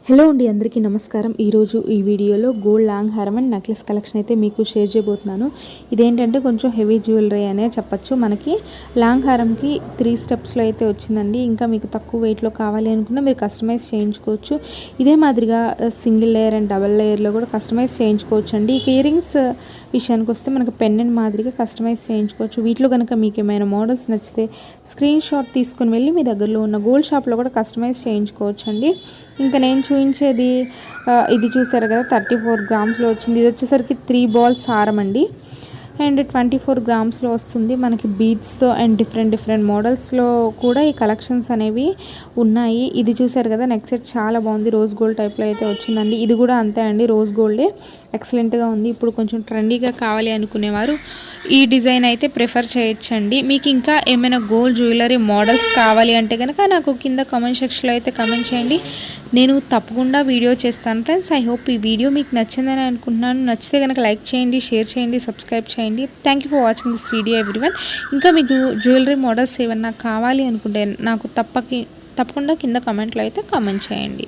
Hello అండి, అందరికీ నమస్కారం. ఈరోజు ఈ వీడియోలో గోల్డ్ లాంగ్ హారం అండ్ నెక్లెస్ కలెక్షన్ అయితే మీకు షేర్ చేయబోతున్నాను. ఇదేంటంటే కొంచెం హెవీ జ్యువెలరీ అనే చెప్పచ్చు. మనకి లాంగ్ హారంకి 3 స్టెప్స్లో అయితే వచ్చిందండి. ఇంకా మీకు తక్కువ వెయిట్లో కావాలి అనుకున్నా మీరు కస్టమైజ్ చేయించుకోవచ్చు. ఇదే మాదిరిగా సింగిల్ లేయర్ అండ్ డబల్ లేయర్లో కూడా కస్టమైజ్ చేయించుకోవచ్చు అండి. ఇక ఇయర్ రింగ్స్ విషయానికి వస్తే మనకు పెండెంట్ మాదిరిగా కస్టమైజ్ చేయించుకోవచ్చు. వీటిలో కనుక మీకు ఏమైనా మోడల్స్ నచ్చితే స్క్రీన్ షాట్ తీసుకుని వెళ్ళి మీ దగ్గరలో ఉన్న గోల్డ్ షాప్లో కూడా కస్టమైజ్ చేయించుకోవచ్చు అండి. ఇంకా నేను చూపించేది ఇది చూసారు కదా, 34 గ్రామ్స్లో వచ్చింది. ఇది వచ్చేసరికి 3 బాల్స్ హారం అండి. అండ్ 24 గ్రామ్స్లో వస్తుంది. మనకి బీడ్స్తో అండ్ డిఫరెంట్ మోడల్స్లో కూడా ఈ కలెక్షన్స్ అనేవి ఉన్నాయి. ఇది చూసారు కదా, నెక్ సెట్ చాలా బాగుంది. రోజ్ గోల్డ్ టైప్లో అయితే వచ్చిందండి. ఇది కూడా అంతే అండి, రోజ్ గోల్డే ఎక్సలెంట్గా ఉంది. ఇప్పుడు కొంచెం ట్రెండీగా కావాలి అనుకునేవారు ఈ డిజైన్ అయితే ప్రిఫర్ చేయొచ్చండి. మీకు ఇంకా ఏమైనా గోల్డ్ జ్యువెలరీ మోడల్స్ కావాలి అంటే కనుక నాకు కింద కామెంట్ సెక్షన్లో అయితే కామెంట్ చేయండి. నేను తప్పకుండా వీడియో చేస్తాను ఫ్రెండ్స్. ఐ హోప్ ఈ వీడియో మీకు నచ్చిందని అనుకుంటున్నాను. నచ్చితే కనుక లైక్ చేయండి, షేర్ చేయండి, సబ్స్క్రైబ్ చేయండి. Thank you for watching this video everyone. ఇంకా మీకు జ్యువెలరీ మోడల్స్ ఏమన్నా కావాలి అనుకుంటే నాకు తప్పకుండా కింద కామెంట్లో అయితే కామెంట్ చేయండి.